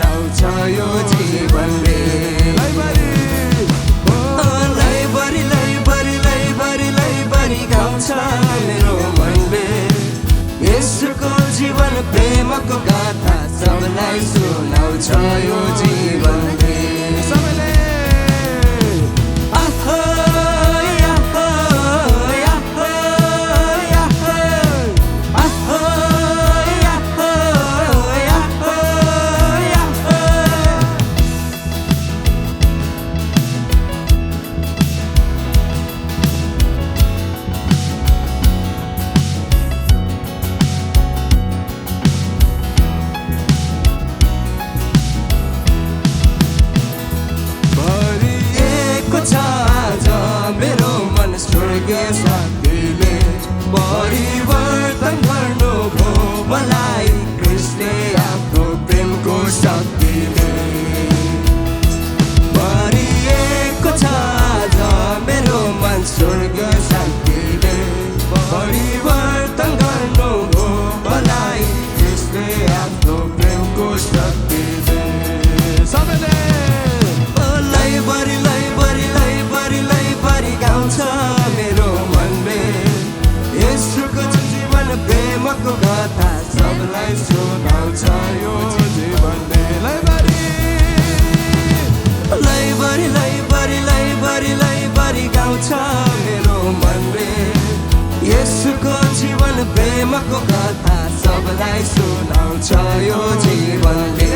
सुनाउँछ यो जीवनले लैभरि गाउँछ मेरो मनले येशूको जीवन प्रेमको गाथा सबलाई सुनाउँछ यो जीवनले मेरो मन स्वर्गीय शक्तिले परिवर्तन गर्नुभयो मलाई क्रिस्टले आफ्नो प्रेमको शक्तिले भरिएको छ आज मेरो मन स्वर्गीय शक्तिले परिवर्तन गर्नुभयो मलाई क्रिस्टले आफ्नो प्रेमको शक्तिले सबैले लैभरि गाउँछ मेरो मनले येशूको जीवन प्रेमको गाथा सबलाई सुनाउँछ यो जीवनले लैभरि गाउँछ मेरो मनले येशूको जीवन प्रेमको गाथा सबलाई सुनाउँछ यो जीवनले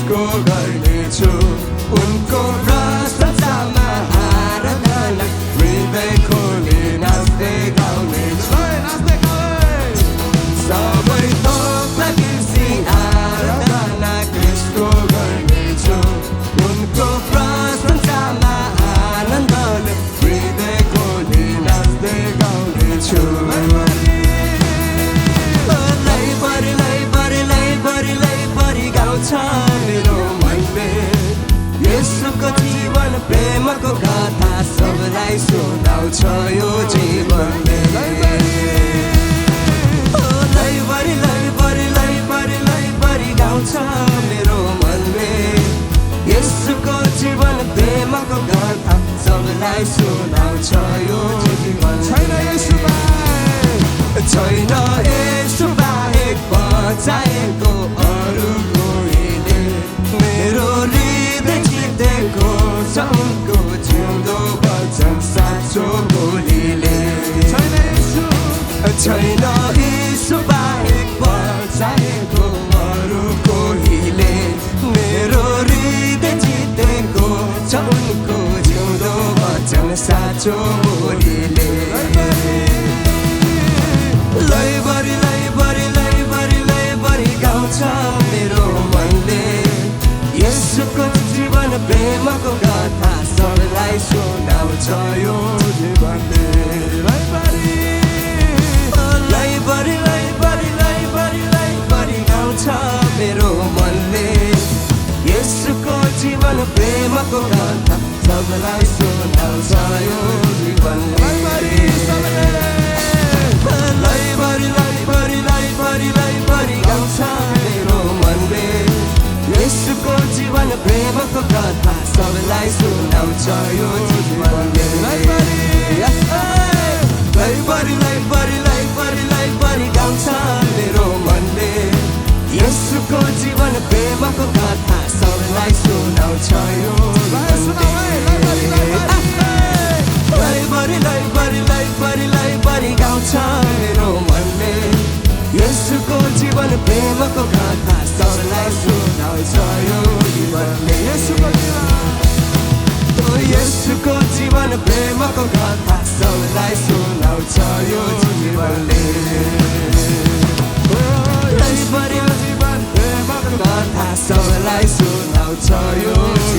गर्नेछु उनको प्रशंसामा आराधना हृदय खोली नाच्दै गाउनेछु सबै थोकलाई बिर्सी आराधना क्रिस्टको गर्नेछु उनको प्रशंसामा आनन्दले हृदय खोली नाच्दै गाउनेछु लैभरि गाउँछ मेरो मनले येशूको जीवन प्रेमको गाथा सबलाई सुनाउँछ यो जीवनले लैभरि गाउँछ मेरो मनले येशूको जीवन प्रेमको गाथा सबलाई सुनाउँछ यो जीवन छैन येशू बाहेक बचाएको अरू कोहीले मेरो हृदय जितेको छ उनको जिउँदो वचन साँचो बोलीले छैन येशू बाहेक बचाएको अरू कोहीले मेरो हृदय जितेको छ उनको जिउँदो वचन साँचो बोलीले लैभरि गाउँछ मेरो मनले येशूको जीवन प्रेमको गाथा सबलाई सुनाउँछ यो जीवनले लैभरि गाउँछ मेरो मनले येशूको जीवन प्रेमको गाथा सबलाई सुनाउँछ यो जीवनले लैभरि गाउँछ मेरो मनले येशूको जीवन प्रेमको गाथा सबलाई सुनाउँछ यो जीवनले लैभरि गाउँछ मेरो मनले येशूको जीवन प्रेमको गाथा सबलाई सुनाउँछ यो लैभरि गाउँछ मेरो मनले येशूको जीवन प्रेमको गाथा सबलाई सुनाउँछ यो जीवनले येशूको जीवन प्रेमको गाथा सबलाई सुनाउँछ यो जीवनले सुनाउँछ यो